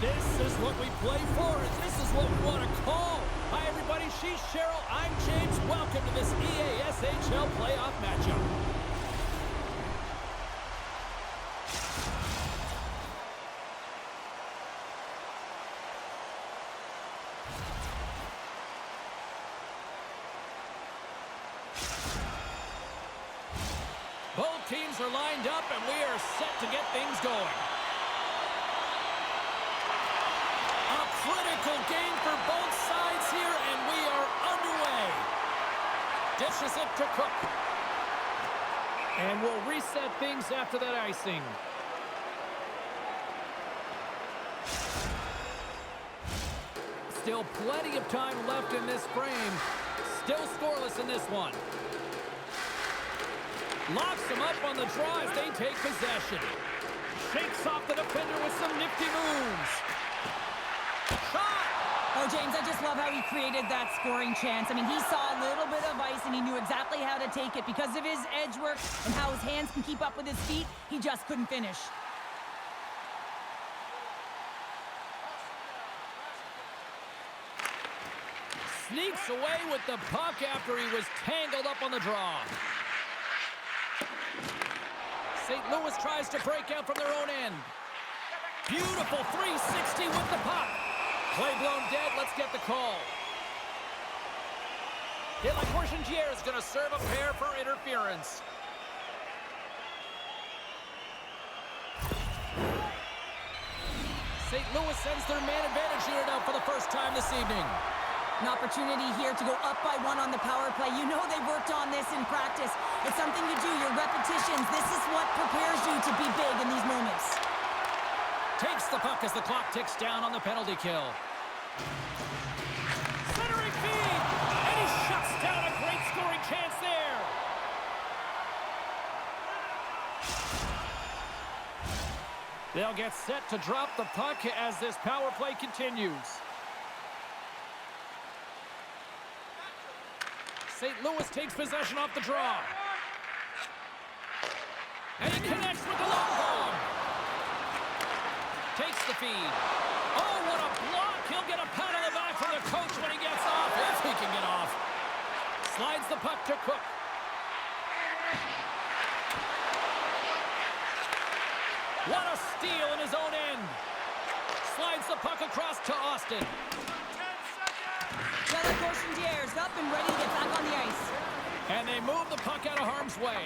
This is what we play for, and this is what we want to call. Hi, everybody. She's Cheryl. I'm James. Welcome to this EASHL playoff matchup. Both teams are lined up, and we are set to get things going. A critical game for both sides here, and we are underway. Dishes it to Cook. And we'll reset things after that icing. Still plenty of time left in this frame. Still scoreless in this one. Locks them up on the draw as they take possession. Shakes off the defender with some nifty moves. Shot! Oh, James, I just love how he created that scoring chance. I mean, he saw a little bit of ice, and he knew exactly how to take it. Because of his edge work and how his hands can keep up with his feet, he just couldn't finish. Sneaks away with the puck after he was tangled up on the draw. St. Louis tries to break out from their own end. Beautiful 360 with the puck. Play blown dead. Let's get the call. Courchengier is going to serve a pair for interference. St. Louis sends their man advantage unit out for the first time this evening. An opportunity here to go up by one on the power play. You know they've worked on this in practice. It's something you do, your repetitions. This is what prepares you to be big in these moments. Takes the puck as the clock ticks down on the penalty kill. Centering feed! And he shuts down a great scoring chance there. They'll get set to drop the puck as this power play continues. St. Louis takes possession off the draw. And he connects with the long ball. Takes the feed. Oh, what a block. He'll get a pat on the back from the coach when he gets off, if he can get off. Slides the puck to Cook. What a steal in his own end. Slides the puck across to Austin. Courchengier's up and ready to get back on the ice. And they move the puck out of harm's way.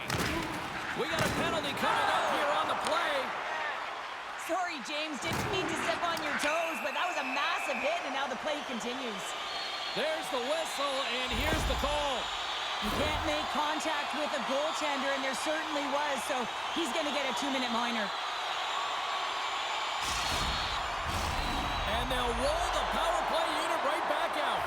We got a penalty coming up here on the play. Sorry, James, didn't mean to step on your toes, but that was a massive hit, and now the play continues. There's the whistle, and here's the call. You can't make contact with a goaltender, and there certainly was, so he's going to get a 2-minute minor. And they'll roll the power play unit right back out.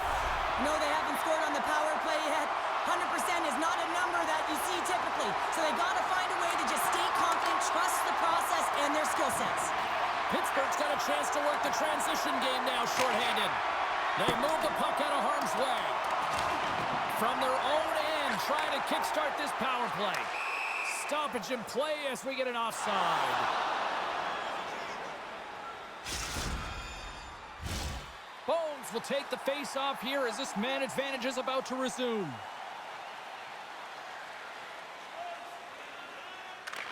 No, they haven't scored on the power play yet. 100% is not a number that you see typically. So they got to find a way to just stay confident, trust the process and their skill sets. Pittsburgh's got a chance to work the transition game now shorthanded. They move the puck out of harm's way. From their own end, trying to kickstart this power play. Stoppage in play as we get an offside. Bones will take the face-off here as this man advantage is about to resume.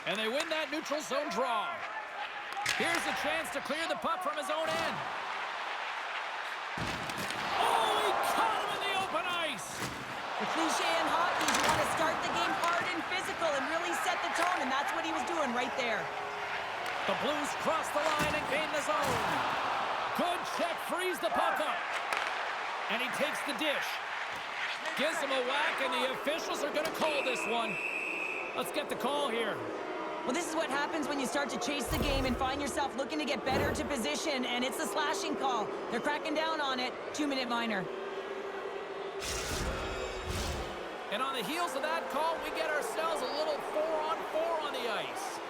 And they win that neutral zone draw. Here's a chance to clear the puck from his own end. Oh, he caught him in the open ice. The cliche in hockey is you want to start the game hard and physical and really set the tone, and that's what he was doing right there. The Blues cross the line and gain the zone. Good check, frees the puck up. And he takes the dish. Gives him a whack, and the officials are going to call this one. Let's get the call here. Well, this is what happens when you start to chase the game and find yourself looking to get better to position, and it's the slashing call. They're cracking down on it. 2-minute minor. And on the heels of that call, we get ourselves a little 4-on-4 on the ice.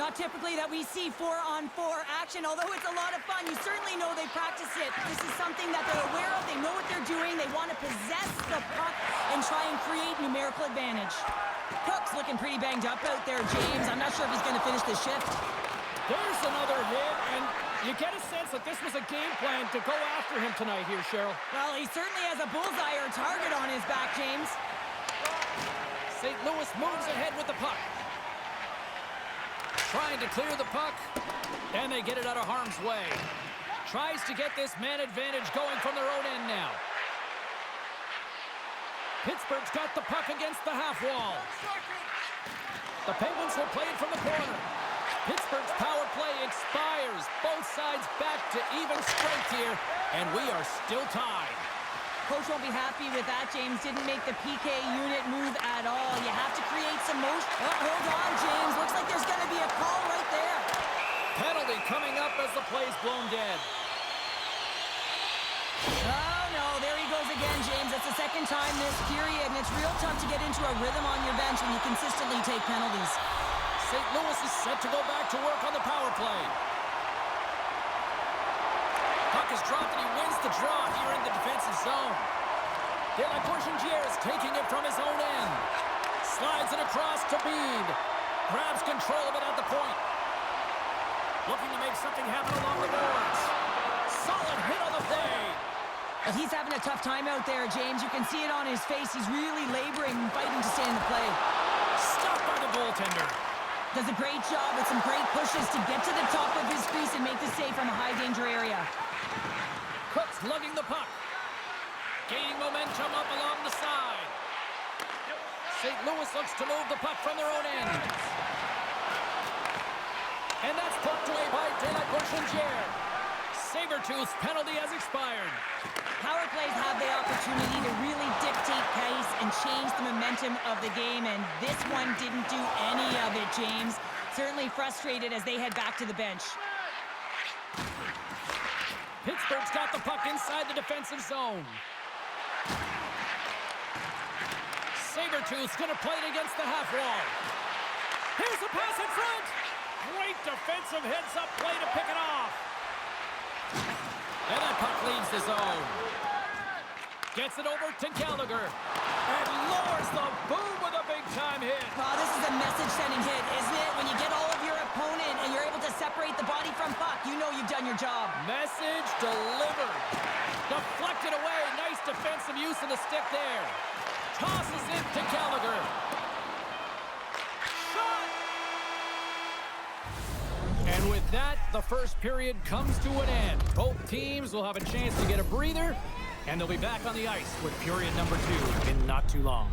Not typically that we see 4-on-4 action, although it's a lot of fun. You certainly know they practice it. This is something that they're aware of. They know what they're doing. They want to possess the puck and try and create numerical advantage. Cook's looking pretty banged up out there, James. I'm not sure if he's going to finish the shift. There's another hit, and You get a sense that this was a game plan to go after him tonight here, Cheryl. Well, he certainly has a bullseye or target on his back, James. St. Louis moves ahead with the puck. Trying to clear the puck, and they get it out of harm's way. Tries to get this man advantage going from their own end now. Pittsburgh's got the puck against the half wall. The Penguins will play it from the corner. Pittsburgh's power play expires. Both sides back to even strength here, and we are still tied. Coach won't be happy with that, James. Didn't make the PK unit move at all. You have to create some motion. Oh, hold on, James. Looks like there's going to be a call right there. Penalty coming up as the play's blown dead. Oh, no. There he goes again, James. That's the second time this period, and it's real tough to get into a rhythm on your bench when you consistently take penalties. St. Louis is set to go back to work on the power play. Puck is dropped and he wins the draw here in the defensive zone. De La Courchengier is taking it from his own end. Slides it across to Bede. Grabs control of it at the point. Looking to make something happen along the boards. Solid hit on the play. But he's having a tough time out there, James. You can see it on his face. He's really laboring and fighting to stay in the play. Stopped by the goaltender. Does a great job with some great pushes to get to the top of his crease and make the save from a high-danger area. Cook's lugging the puck. Gaining momentum up along the side. St. Louis looks to move the puck from their own end. And that's poked away by De La Courchengier. Sabertooth's penalty has expired. Power plays have the opportunity to really dictate pace and change the momentum of the game, and this one didn't do any of it, James. Certainly frustrated as they head back to the bench. Pittsburgh's got the puck inside the defensive zone. Sabertooth's going to play it against the half wall. Here's the pass in front. Great defensive heads-up play to pick it off. And that puck leaves the zone. Gets it over to Gallagher. And lowers the boom with a big-time hit. Oh, this is a message-sending hit, isn't it? When you get all of your opponent and you're able to separate the body from puck, you know you've done your job. Message delivered. Deflected away. Nice defensive use of the stick there. Tosses it to Gallagher. Shot! And with that, the first period comes to an end. Both teams will have a chance to get a breather, and they'll be back on the ice with period number 2 in not too long.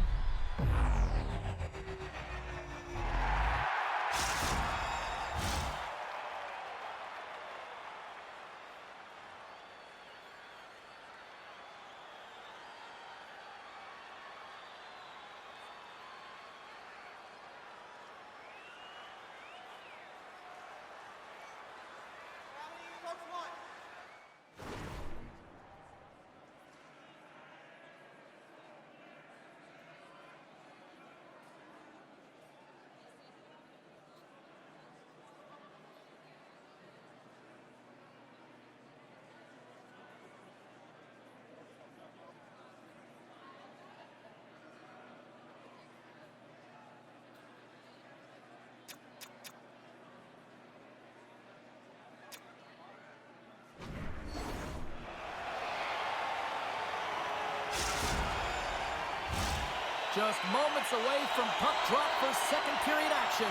Just moments away from puck drop for second period action.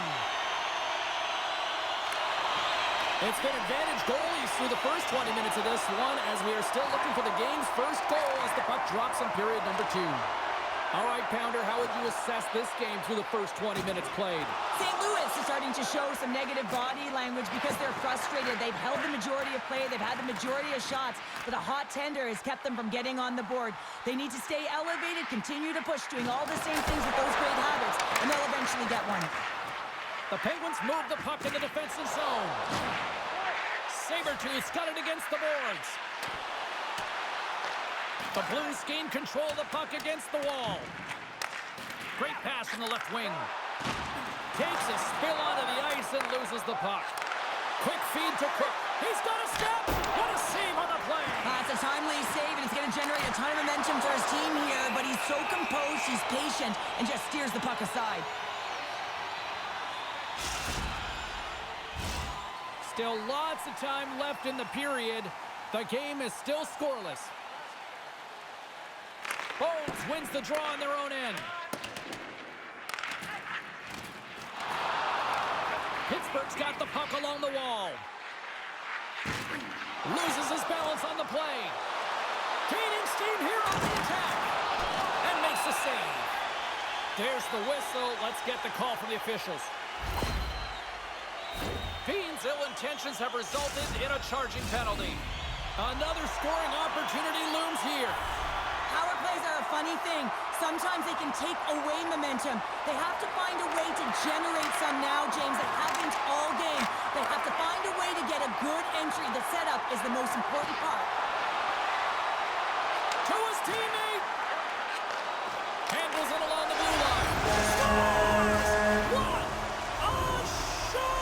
It's been advantage goalies through the first 20 minutes of this one as we are still looking for the game's first goal as the puck drops in period number 2. All right, Pounder, how would you assess this game through the first 20 minutes played? St. Louis is starting to show some negative body language because they're frustrated. They've held the majority of play. They've had the majority of shots, but a hot tender has kept them from getting on the board. They need to stay elevated, continue to push, doing all the same things with those great habits, and they'll eventually get one. The Penguins move the puck in the defensive zone. Sabertooth's got it against the boards. The Blues gain control of the puck against the wall. Great pass from the left wing. Takes a spill onto the ice and loses the puck. Quick feed to Cook. He's got a step. What a save on the play. It's a timely save, and it's going to generate a ton of momentum for his team here, but he's so composed, he's patient, and just steers the puck aside. Still lots of time left in the period. The game is still scoreless. Bones wins the draw on their own end. Pittsburgh's got the puck along the wall. Loses his balance on the play. Gaining steam here on the attack. And makes the save. There's the whistle. Let's get the call from the officials. Bean's ill intentions have resulted in a charging penalty. Another scoring opportunity looms here. Power plays are a funny thing. Sometimes they can take away momentum. They have to find a way to generate some now, James. They haven't all game. They have to find a way to get a good entry. The setup is the most important part. To his teammate. Handles it along the blue line. Scores! What a show!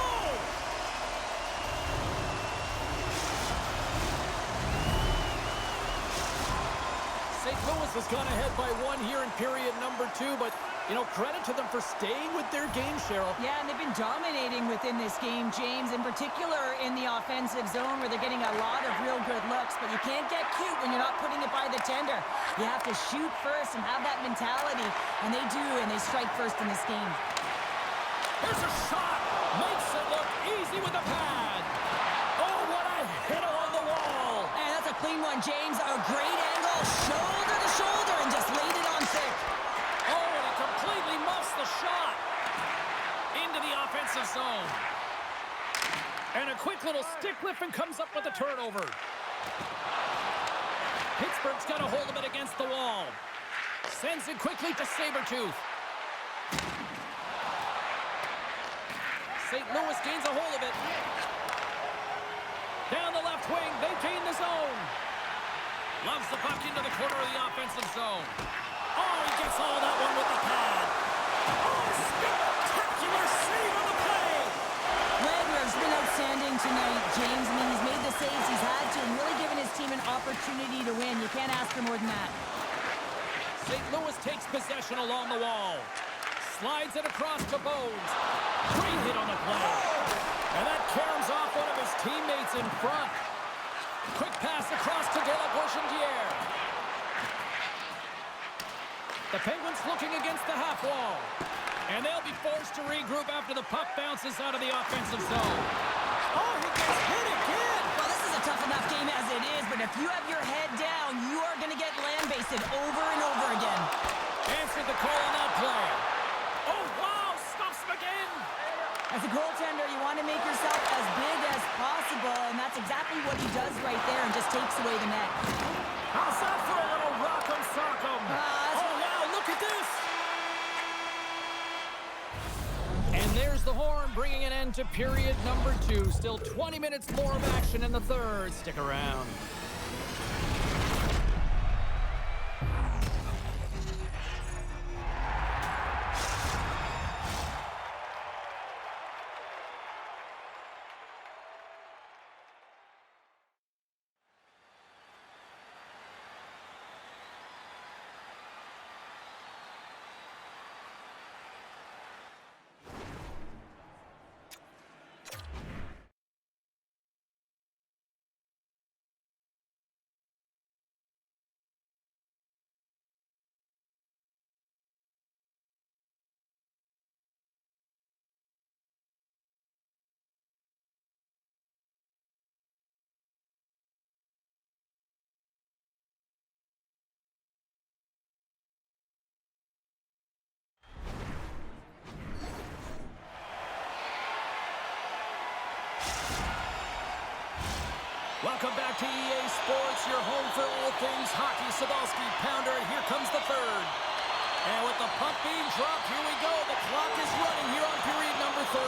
St. Louis has gone ahead by one here in period number 2, but, you know, credit to them for staying with their game, Cheryl. Yeah, and they've been dominating within this game, James, in particular in the offensive zone where they're getting a lot of real good looks, but you can't get cute when you're not putting it by the tender. You have to shoot first and have that mentality, and they do, and they strike first in this game. Here's a shot. Makes it look easy with a pad. Oh, what a hit on the wall. And that's a clean one, James. A great angle, shoulder to shoulder, and just laid it on thick. Oh, and he completely muffs the shot into the offensive zone. And a quick little stick lift and comes up with a turnover. Pittsburgh's got a hold of it against the wall. Sends it quickly to Sabretooth. St. Louis gains a hold of it. Down the left wing, they gain the zone. Loves the puck into the corner of the offensive zone. Oh, he gets all that one with the pad. Oh, spectacular save on the play. Wagner's been outstanding tonight, James. I mean, he's made the saves he's had to and really given his team an opportunity to win. You can't ask for more than that. St. Louis takes possession along the wall. Slides it across to Bones. Great hit on the play. And that caroms off one of his teammates in front. Quick pass across to De La Bourgendière. The Penguins looking against the half wall. And they'll be forced to regroup after the puck bounces out of the offensive zone. Oh, he gets hit again. Well, this is a tough enough game as it is, but if you have your head down, you are going to get land-basted over and over again. Answered the call on that play. Oh, wow, stops him again. As a goaltender, you want to make yourself as big as possible, and that's exactly what he does right there and just takes away the net. How's that for a little rock'em sock'em? Oh, wow, look at this. And there's the horn, bringing an end to period number 2. Still 20 minutes more of action in the third. Stick around. Welcome back to EA Sports, your home for all things hockey. Sabalski, Pounder, and here comes the third. And with the puck being dropped, here we go. The clock is running here on period number 3.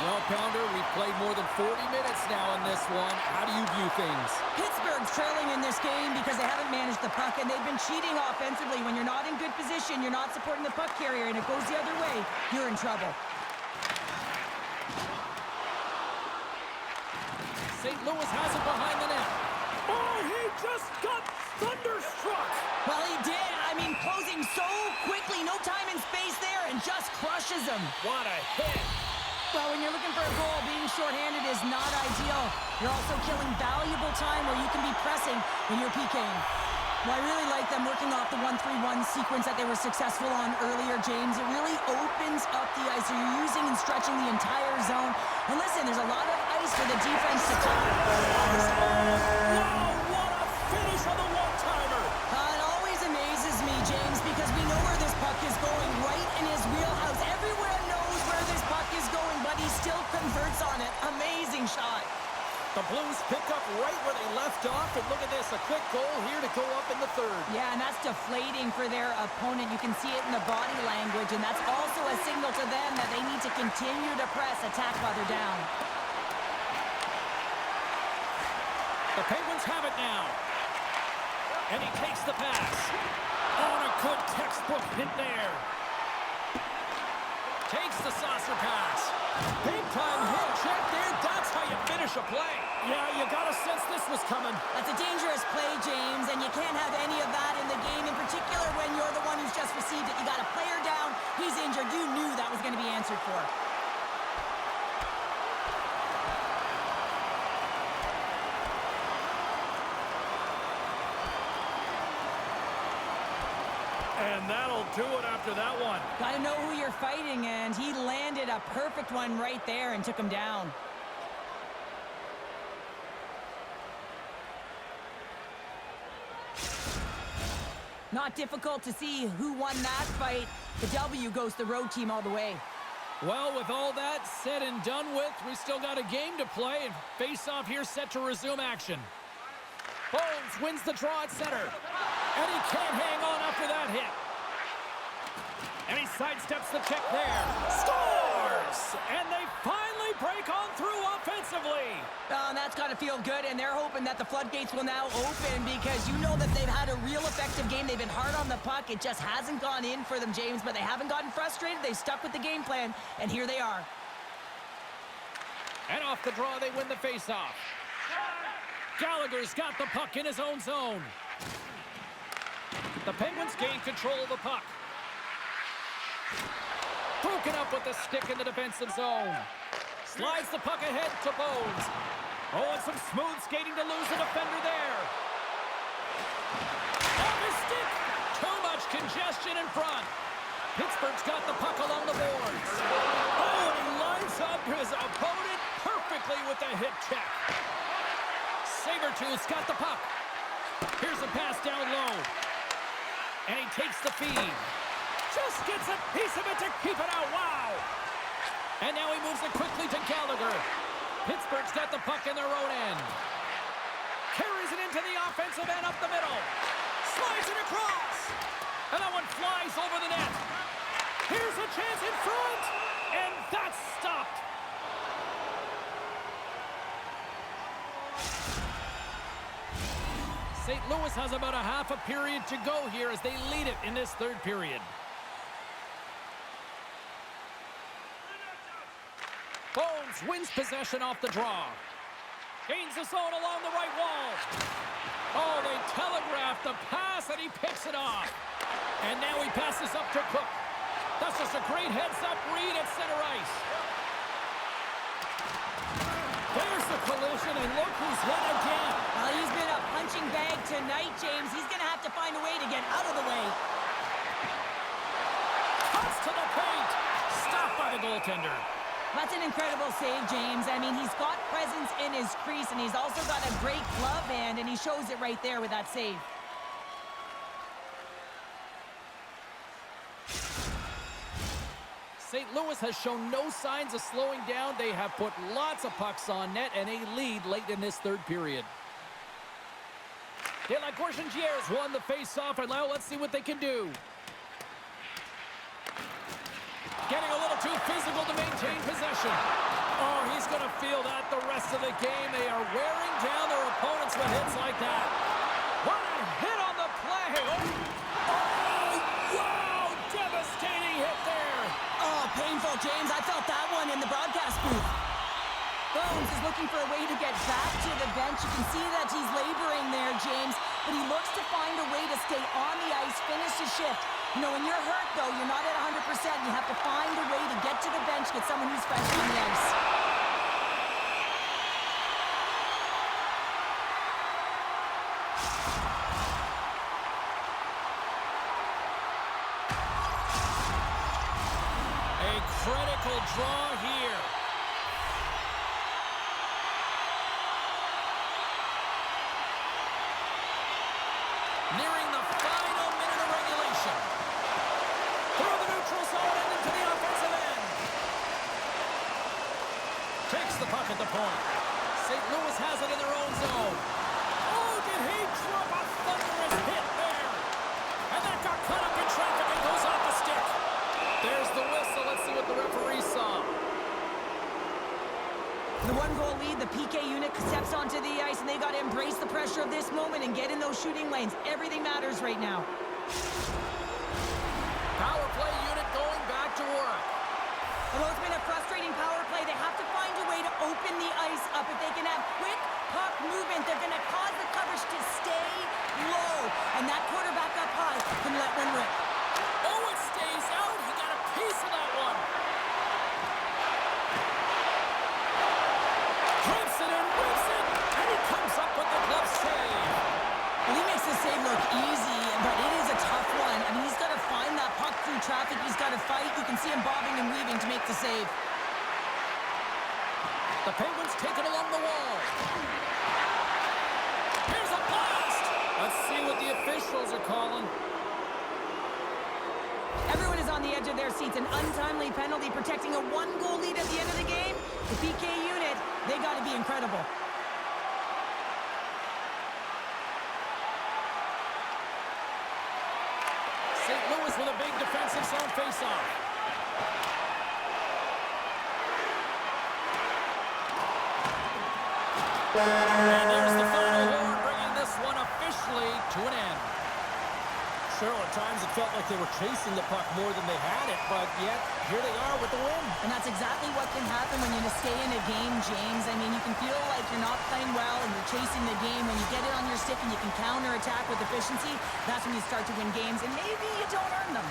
Well, Pounder, we've played more than 40 minutes now in this one. How do you view things? Pittsburgh's trailing in this game because they haven't managed the puck, and they've been cheating offensively. When you're not in good position, you're not supporting the puck carrier, and it goes the other way, you're in trouble. St. Louis has it behind the net. Oh, he just got thunderstruck. Well, he did. I mean, closing so quickly, no time and space there, and just crushes him. What a hit. Well, when you're looking for a goal, being shorthanded is not ideal. You're also killing valuable time where you can be pressing when you're PKing. Well, I really like them working off the 1-3-1 sequence that they were successful on earlier, James. It really opens up the ice. So you're using and stretching the entire zone. And listen, there's a lot of ice for the defense to cover. Wow, what a finish on the one-timer! It always amazes me, James, because we know where this puck is going, right in his wheelhouse. Everyone knows where this puck is going, but he still converts on it. Amazing shot. The Blues pick up right where they left off, and look at this, a quick goal here to go up in the third. Yeah, and that's deflating for their opponent. You can see it in the body language, and that's also a signal to them that they need to continue to press, attack while they're down. The Penguins have it now. And he takes the pass. On a good textbook hit there. Takes the saucer pass. Big time hit check there. That's how you finish a play. Yeah, you got to sense this was coming. That's a dangerous play, James, and you can't have any of that in the game, in particular when you're the one who's just received it. You got a player down. He's injured. You knew that was going to be answered for. And that'll do it after that one. Got to know who you're fighting, and he landed a perfect one right there and took him down. Not difficult to see who won that fight. The W goes the road team all the way. Well, with all that said and done with, we still got a game to play, and face-off here set to resume action. Bones wins the draw at center. And he can't hang on after that hit. And he sidesteps the check there. Scores! And they finally break on through offensively. And that's got to feel good, and they're hoping that the floodgates will now open because you know that they've had a real effective game. They've been hard on the puck. It just hasn't gone in for them, James, but they haven't gotten frustrated. They've stuck with the game plan, and here they are. And off the draw, they win the faceoff. Gallagher's got the puck in his own zone. The Penguins gain control of the puck. Broken up with the stick in the defensive zone. Slides the puck ahead to Bones. Oh, and some smooth skating to lose the defender there. Off his stick. Too much congestion in front. Pittsburgh's got the puck along the boards. Oh, and he lines up his opponent perfectly with the hip check. Sabertooth's got the puck. Here's a pass down low. And he takes the feed. Just gets a piece of it to keep it out. Wow! And now he moves it quickly to Gallagher. Pittsburgh's got the puck in their own end. Carries it into the offensive end up the middle. Slides it across. And that one flies over the net. Here's a chance in front. And that's stopped. St. Louis has about a half a period to go here as they lead it in this third period. Bones wins possession off the draw. Gains the zone along the right wall. Oh, they telegraph the pass, and he picks it off. And now he passes up to Cook. That's just a great heads-up read at center ice. There's the collision, and look who's hit again. Well, he's been a punching bag tonight, James. He's going to have to find a way to get out of the way. Cuts to the paint. Stopped by the goaltender. That's an incredible save, James. I mean, he's got presence in his crease, and he's also got a great glove hand, and he shows it right there with that save. St. Louis has shown no signs of slowing down. They have put lots of pucks on net and a lead late in this third period. De La Gorgengiere's won the face-off, and now let's see what they can do. Getting a little too physical to maintain possession. Oh, he's going to feel that the rest of the game. They are wearing down their opponents with hits like that. What a hit on the play. Oh, wow, devastating hit there. Oh, painful, James. I felt that one in the broadcast booth. Bones is looking for a way to get back to the bench. You can see that he's laboring there, James, but he looks to find a way to stay on the ice, finish his shift. You know, when you're hurt, though, you're not at 100%. You have to find a way to get to the bench, get someone who's fresh on the ice. A critical draw here. Nearing the final minute of regulation. Through the neutral zone and into the offensive end. Takes the puck at the point. St. Louis has it in their own zone. Oh, did he drop a thunderous hit there? And that got caught up in traffic and goes off the stick. There's the whistle. Let's see what the referee saw. The one-goal lead, the PK unit steps onto the ice, and they got to embrace the pressure of this moment and get in those shooting lanes. Everything matters right now. Power play unit going back to work. Although it's been a frustrating power play, they have to find a way to open the ice up. If they can have quick puck movement, they're going to cause the coverage to stay low. And that quarterback up high can let one rip. Oh, it stays out. He got a piece of that one. Drips it and whips it, and he comes up with the glove save. Well, he makes the save look easy, but it is a tough one. I mean, he's got to find that puck through traffic. He's got to fight. You can see him bobbing and weaving to make the save. The Penguins take it along the wall. Here's a blast. Let's see what the officials are calling. Everyone is on the edge of their seats. An untimely penalty protecting a one-goal lead at the end of the game. The PK unit, they got to be incredible. St. Louis with a big defensive zone face-off. And there's the final horn, bringing this one officially to an end. Sure, at times it felt like they were chasing the puck more than they had it, but yet, here they are with the win. And that's exactly what can happen when you stay in a game, James. I mean, you can feel like you're not playing well and you're chasing the game. When you get it on your stick and you can counter-attack with efficiency, that's when you start to win games, and maybe you don't earn them.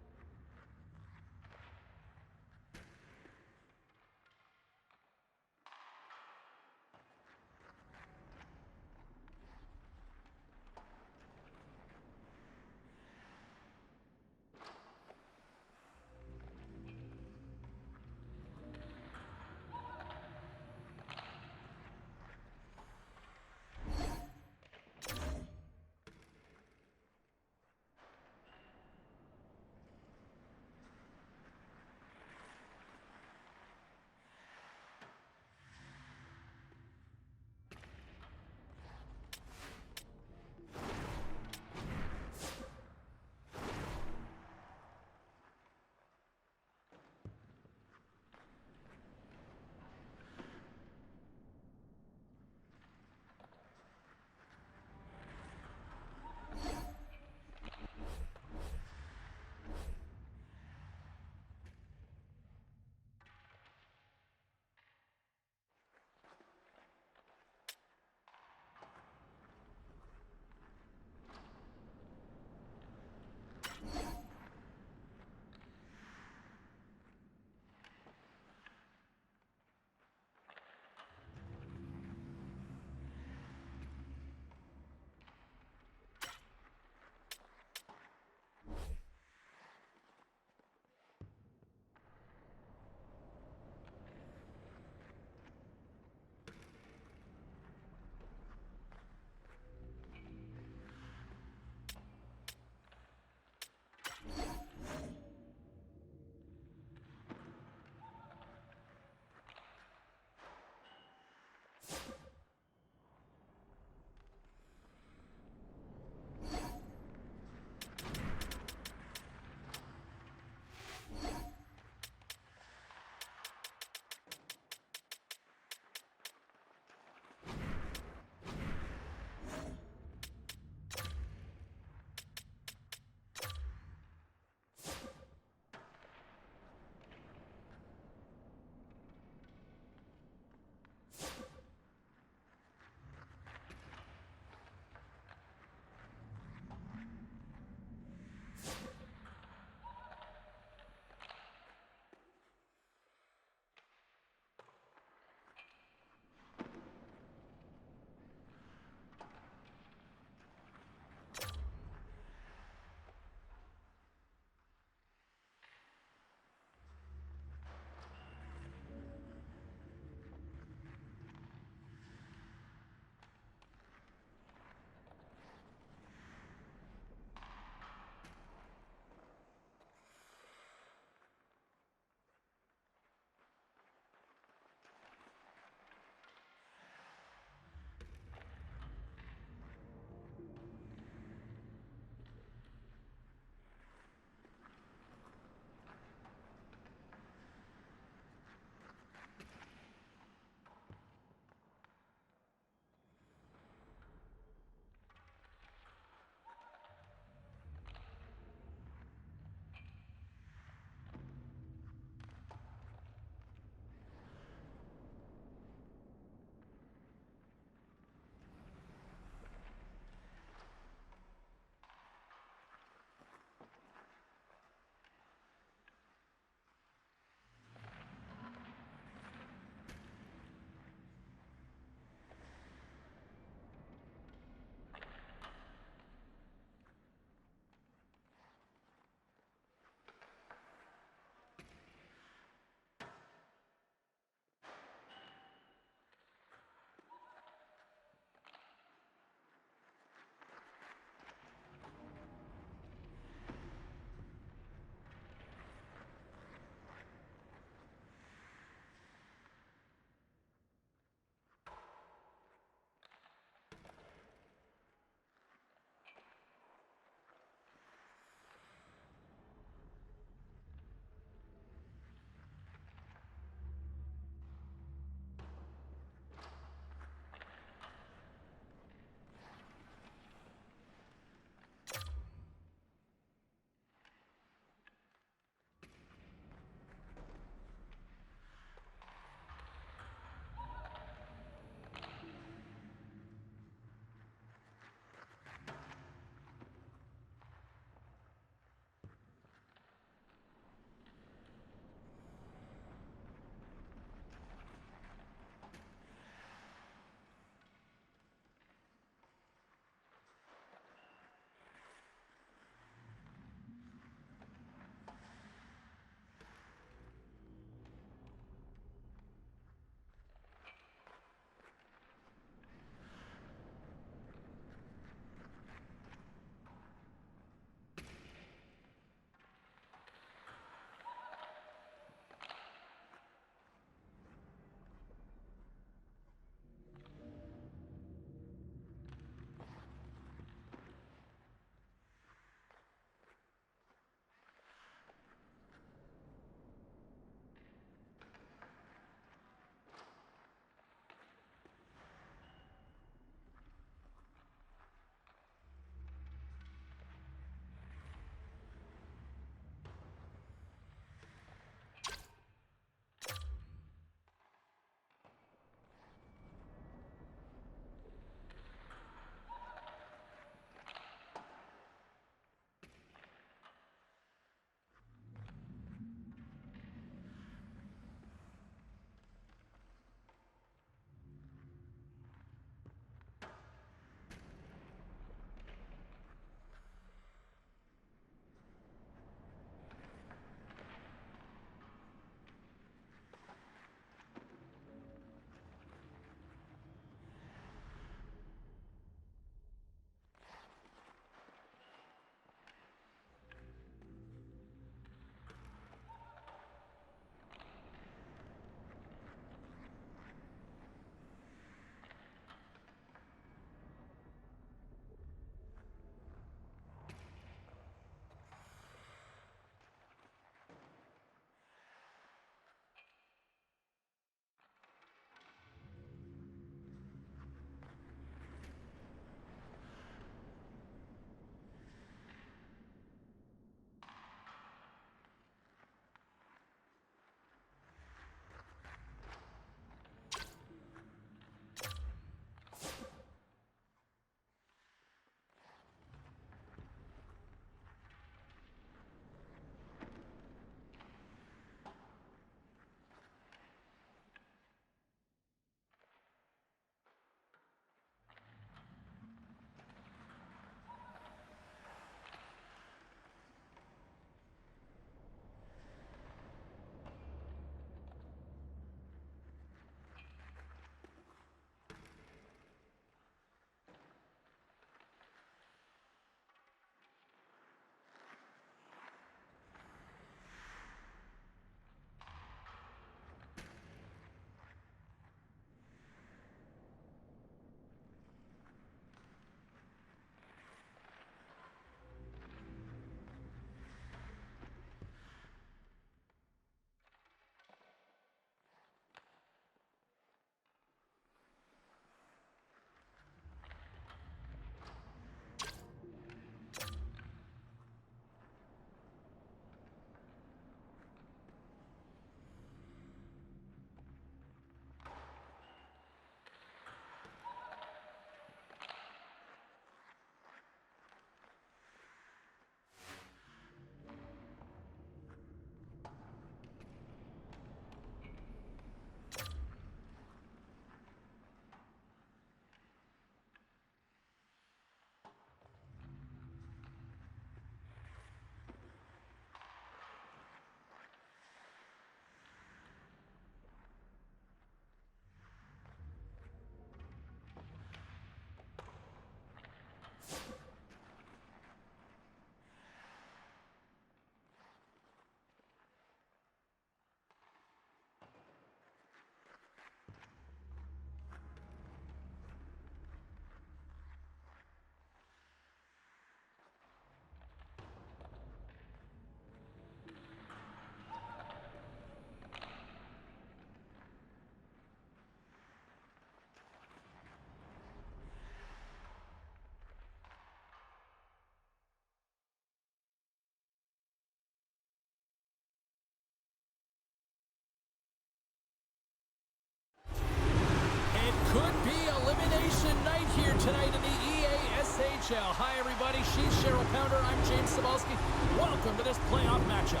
NHL. Hi, everybody. She's Cheryl Pounder. I'm James Cybulski. Welcome to this playoff matchup.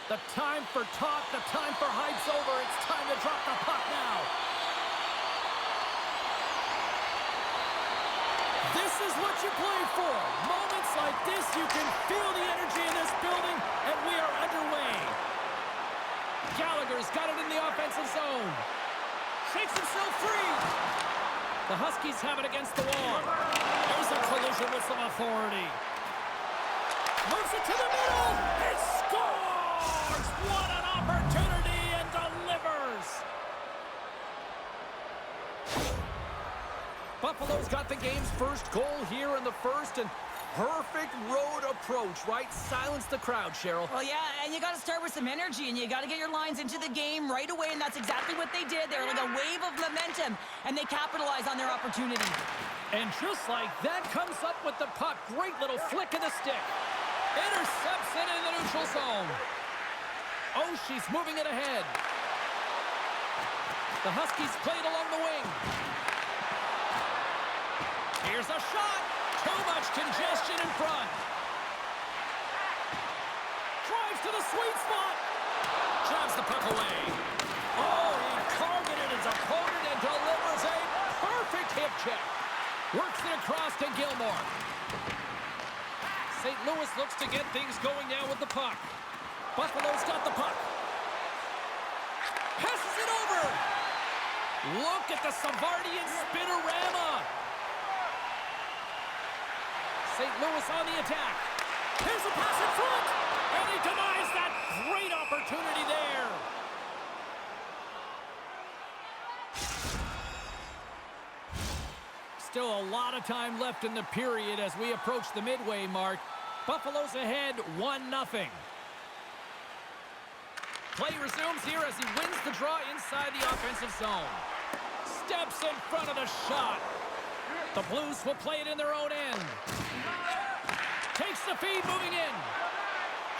The time for talk, the time for hype's over. It's time to drop the puck now. This is what you play for. Moments like this, you can feel the energy in this building, and we are underway. Gallagher's got it in the offensive zone. Shakes himself free. The Huskies have it against the wall. There's a collision with some authority. Moves it to the middle. He scores! What an opportunity, and delivers! Buffalo's got the game's first goal here in the first, and perfect road approach, right? Silence the crowd, Cheryl. Well, yeah, and you got to start with some energy, and you got to get your lines into the game right away, and that's exactly what they did. They're like a wave of momentum, and they capitalize on their opportunity. And just like that, comes up with the puck. Great little flick of the stick. Intercepts it in the neutral zone. Oh, she's moving it ahead. The Huskies played along the wing. Here's a shot. Too much congestion in front. Drives to the sweet spot. Jabs the puck away. Oh, he targeted his opponent and delivers a perfect hip check. Works it across to Gilmore. St. Louis looks to get things going now with the puck. Buffalo's got the puck. Passes it over. Look at the Savardian spinorama. St. Louis on the attack. Here's a pass in front. And he denies that great opportunity there. Still a lot of time left in the period as we approach the midway mark. Buffalo's ahead 1-0. Play resumes here as he wins the draw inside the offensive zone. Steps in front of the shot. The Blues will play it in their own end. Takes the feed, moving in.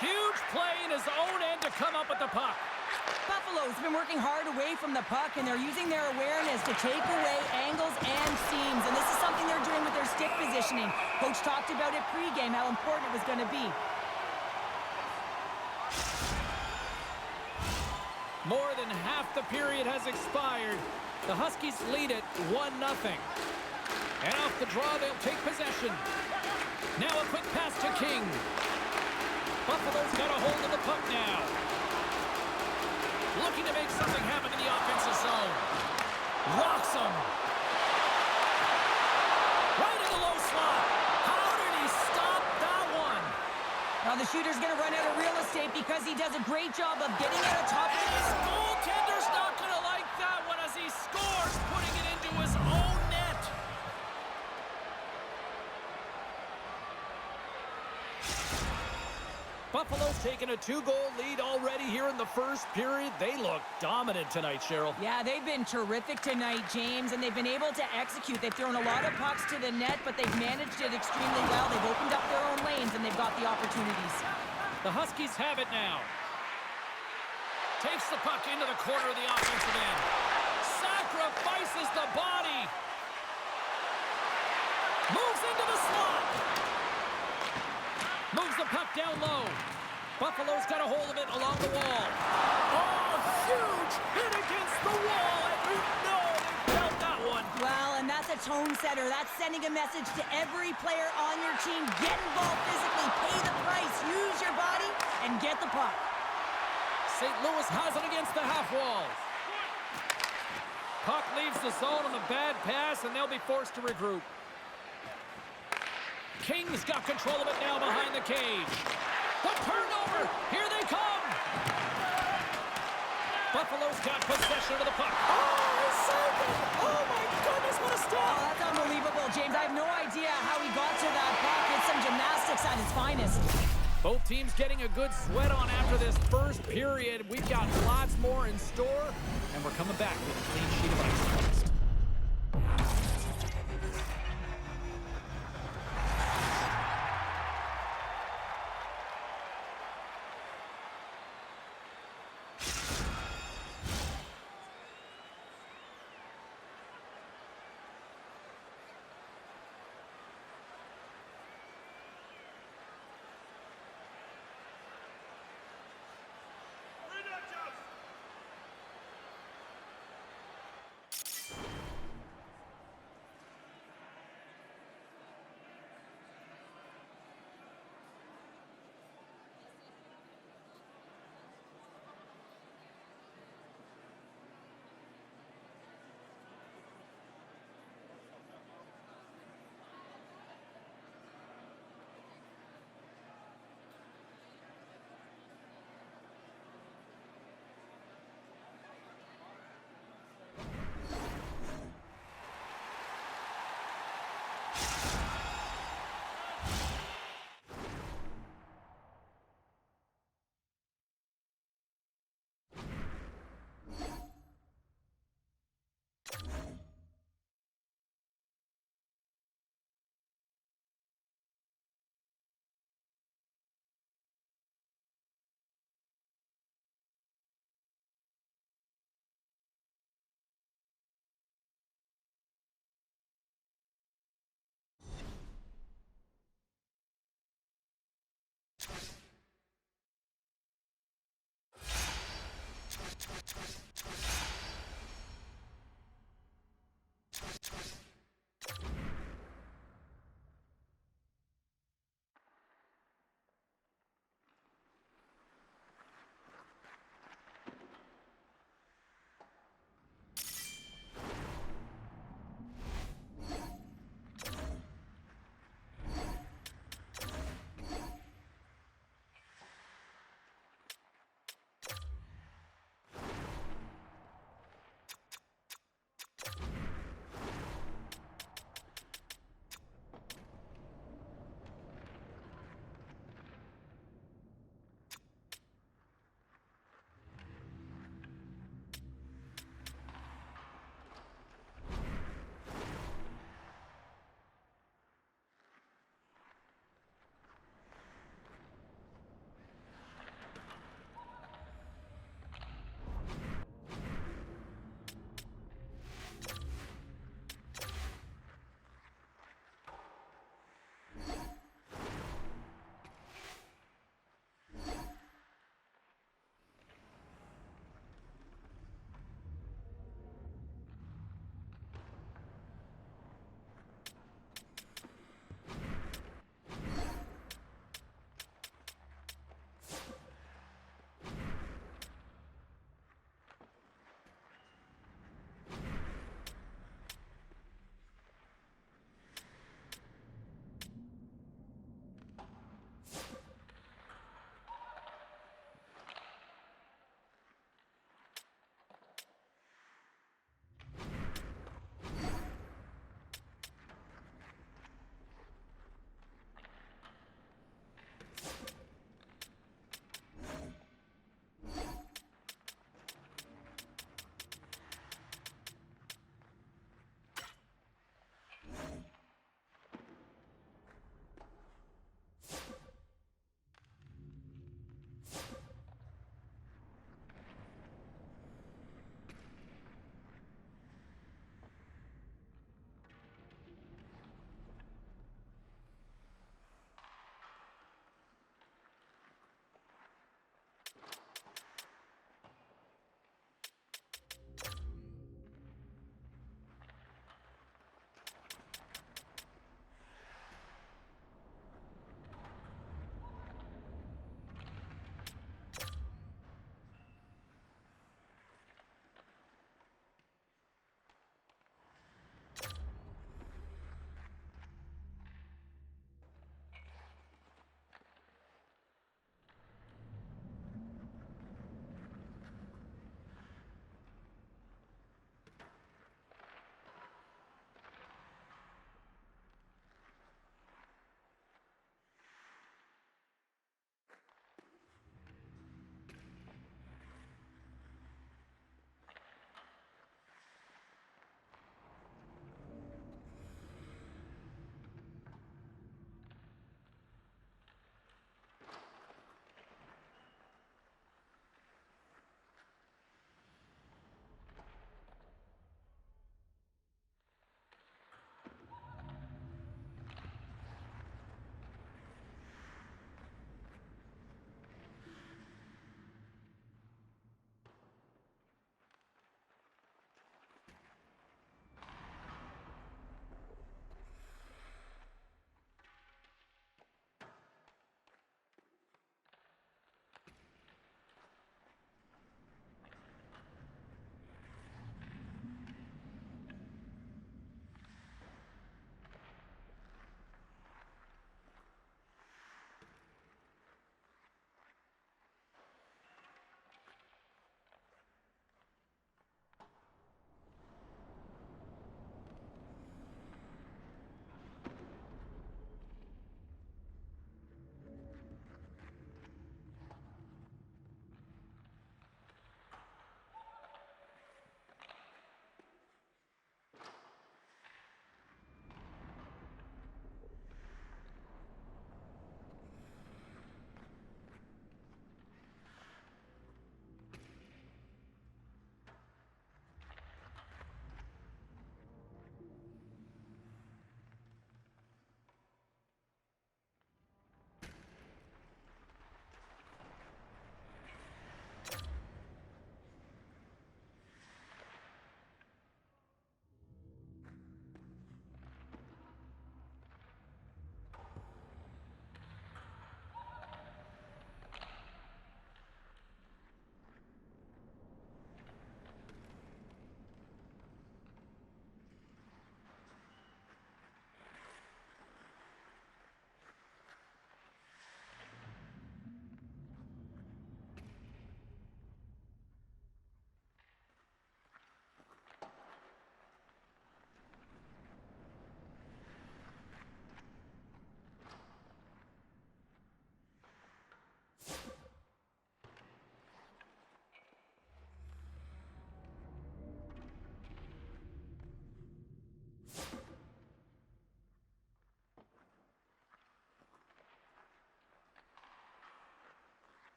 Huge play in his own end to come up with the puck. Buffalo's been working hard away from the puck, and they're using their awareness to take away angles and seams. And this is something they're doing with their stick positioning. Coach talked about it pregame, how important it was going to be. More than half the period has expired. The Huskies lead it 1-0. And off the draw, they'll take possession. Now a quick pass to King. Buffalo's got a hold of the puck now. Looking to make something happen in the offensive zone. Rocks him. Right in the low slot. How did he stop that one? Now the shooter's going to run out of real estate because he does a great job of getting out of top. And his goaltender's not going to like that one as he scores, putting it into his own net. Buffalo's taken a 2-goal lead already here in the first period. They look dominant tonight, Cheryl. Yeah, they've been terrific tonight, James, and they've been able to execute. They've thrown a lot of pucks to the net, but they've managed it extremely well. They've opened up their own lanes, and they've got the opportunities. The Huskies have it now. Takes the puck into the corner of the offensive end. Sacrifices the body. Moves into the slot. Moves the puck down low. Buffalo's got a hold of it along the wall. Oh, huge hit against the wall, and you know they felt that one. Well, and that's a tone setter. That's sending a message to every player on your team. Get involved physically, pay the price, use your body, and get the puck. St. Louis has it against the half wall. Puck leaves the zone on a bad pass, and they'll be forced to regroup. King's got control of it now behind the cage. The turnover! Here they come! Buffalo's got possession of the puck. Oh, he saved it! Oh, my goodness, what a stop! Oh, that's unbelievable, James. I have no idea how he got to that puck. It's some gymnastics at its finest. Both teams getting a good sweat on after this first period. We've got lots more in store, and we're coming back with a clean sheet of ice next.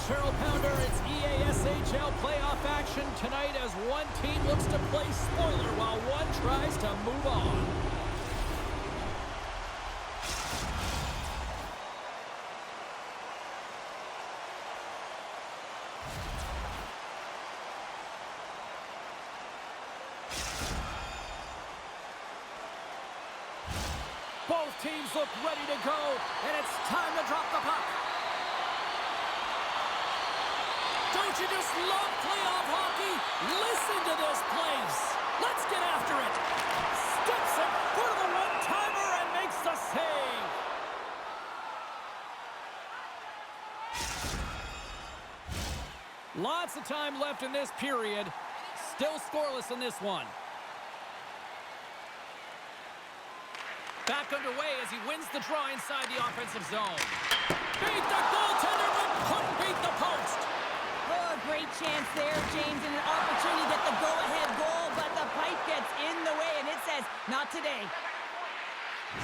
Cheryl Pounder, it's EASHL playoff action tonight as one team looks to play spoiler while one tries to move on. Both teams look ready to go, and it's time to drop the puck. Don't you just love playoff hockey? Listen to this place. Let's get after it. Steps in for the one-timer and makes the save. Lots of time left in this period. Still scoreless in this one. Back underway as he wins the draw inside the offensive zone. Beat the goaltender, but couldn't beat the post. Oh, great chance there, James, and an opportunity to get the go-ahead goal, but the pipe gets in the way, and it says, not today.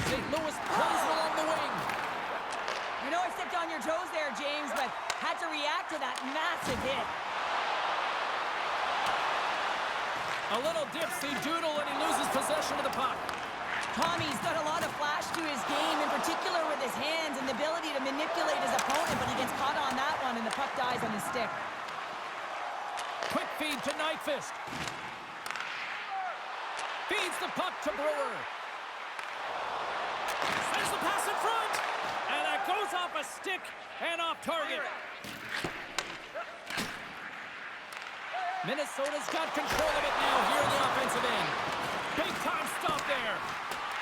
St. Louis plays it along the wing. I know I stepped on your toes there, James, but had to react to that massive hit. A little dipsy doodle, and he loses possession of the puck. Tommy's got a lot of flash to his game, in particular with his hands and the ability to manipulate his opponent, but he gets caught on that one, and the puck dies on his stick. Quick feed to Nyquist. Feeds the puck to Brewer. Sends the pass in front, and that goes off a stick and off target. Minnesota's got control of it now here in the offensive end. Big time stop there.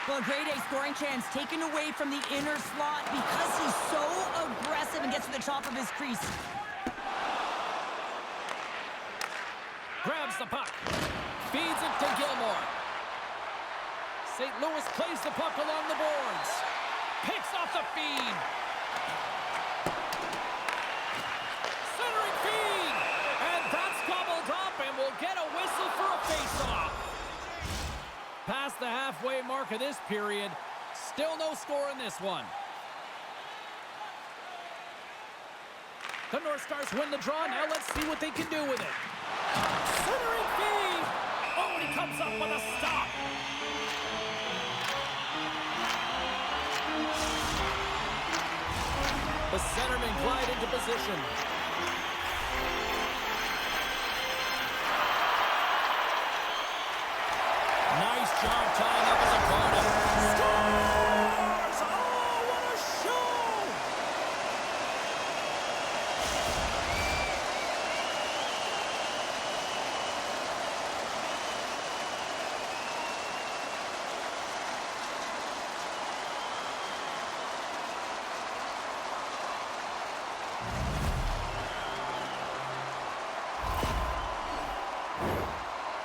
Well, a grade A scoring chance taken away from the inner slot because he's so aggressive and gets to the top of his crease. Grabs the puck. Feeds it to Gilmore. St. Louis plays the puck along the boards. Picks off the feed. Centering feed. And that's gobbled up, and we'll get a whistle for a face-off. Past the halfway mark of this period. Still no score in this one. The North Stars win the draw. Now let's see what they can do with it. Centering feed. Oh, and he comes up with a stop. The centermen glide into position. Nice job tying up his opponent. Scores! Oh, what a show!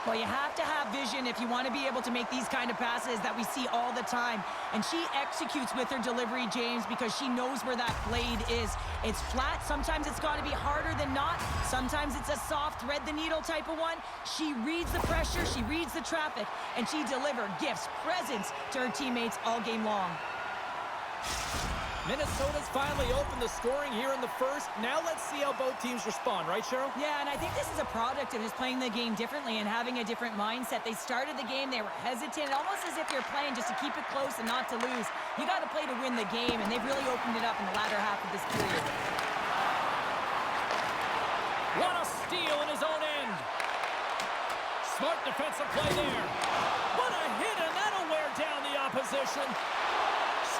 Well, you have to have vision if you want to be able to make these kind of passes that we see all the time. And she executes with her delivery, James, because she knows where that blade is. It's flat. Sometimes it's got to be harder than not. Sometimes it's a soft thread-the-needle type of one. She reads the pressure, she reads the traffic, and she delivers gifts, presents to her teammates all game long. Minnesota's finally opened the scoring here in the first. Now let's see how both teams respond, right, Cheryl? Yeah, and I think this is a product of just playing the game differently and having a different mindset. They started the game, they were hesitant, almost as if you're playing just to keep it close and not to lose. You got to play to win the game, and they've really opened it up in the latter half of this period. What a steal in his own end. Smart defensive play there. What a hit, and that'll wear down the opposition.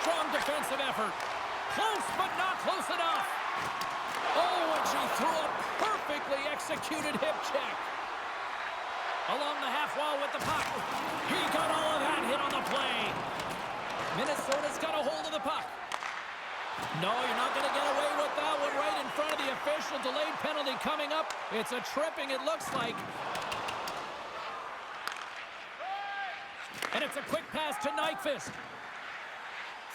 Strong defensive effort. Close, but not close enough. Oh, and she threw a perfectly executed hip check. Along the half wall with the puck. He got all of that hit on the play. Minnesota's got a hold of the puck. No, you're not going to get away with that one right in front of the official. Delayed penalty coming up. It's a tripping, it looks like. And it's a quick pass to Nyquist.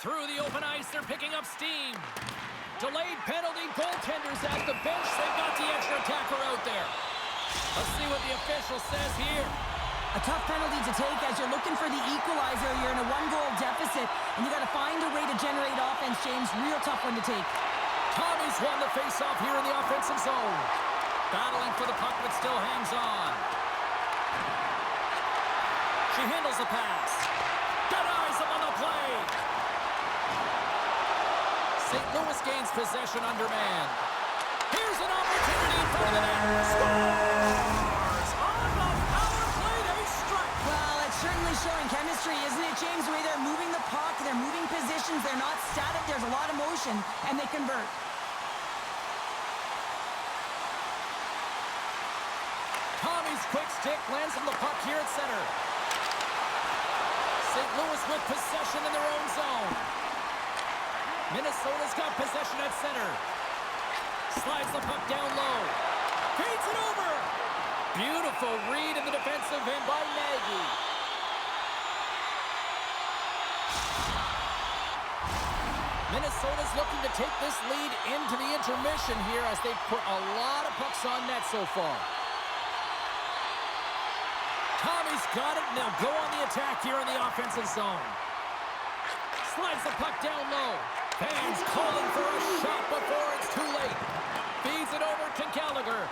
Through the open ice, they're picking up steam. Delayed penalty, goaltenders at the bench. They've got the extra attacker out there. Let's see what the official says here. A tough penalty to take as you're looking for the equalizer. You're in a one-goal deficit, and you got to find a way to generate offense, James. Real tough one to take. Tommy's won the face-off here in the offensive zone. Battling for the puck, but still hangs on. She handles the pass. Denies him on the play. St. Louis gains possession under man. Here's an opportunity in front of the net. Scores! On the power play, they strike. Well, it's certainly showing chemistry, isn't it, James? The way they're moving the puck, they're moving positions, they're not static, there's a lot of motion, and they convert. Tommy's quick stick lands on the puck here at center. St. Louis with possession in their own zone. Minnesota's got possession at center. Slides the puck down low. Feeds it over. Beautiful read in the defensive end by Nagy. Minnesota's looking to take this lead into the intermission here as they've put a lot of pucks on net so far. Tommy's got it, and they'll go on the attack here in the offensive zone. Slides the puck down low. Fans calling for a shot before it's too late. Feeds it over to Gallagher.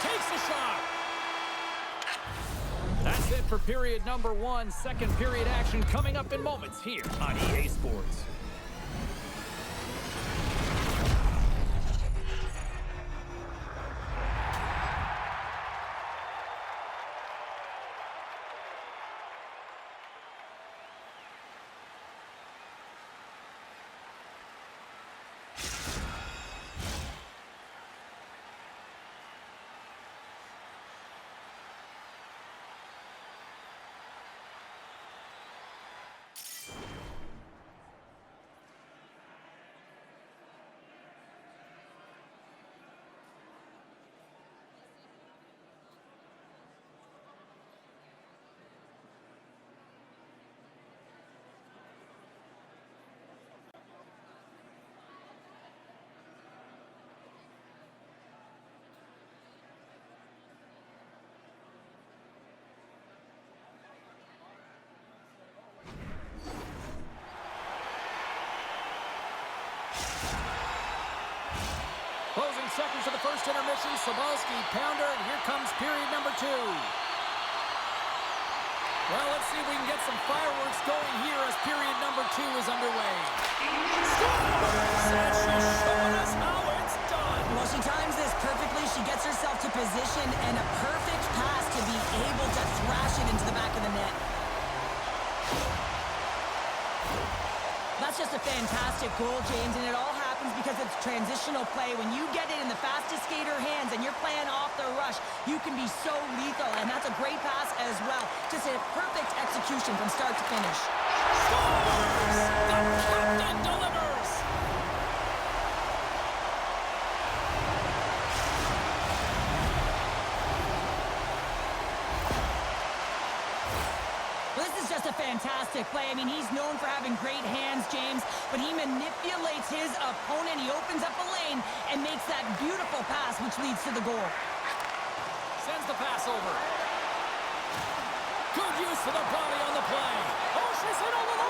Takes a shot. That's it for period number 1. Second period action coming up in moments here on EA Sports. Closing seconds of the first intermission. Sobalski, pounder, and here comes period number 2. Well, let's see if we can get some fireworks going here as period number 2 is underway. Scores! And she's showing us how it's done. Well, she times this perfectly. She gets herself to position, and a perfect pass to be able to thrash it into the back of the net. That's just a fantastic goal, James, and it all happens because it's transitional play. When you get it in the fastest skater hands and you're playing off the rush, you can be so lethal, and that's a great pass as well. Just a perfect execution from start to finish. Scores! The captain delivers! This is just a fantastic play. I mean, he's known for having great hands, James, but he manipulates his opponent. He opens up a lane and makes that beautiful pass, which leads to the goal. Sends the pass over. Good use of the body on the play. Oh, she's hit all alone.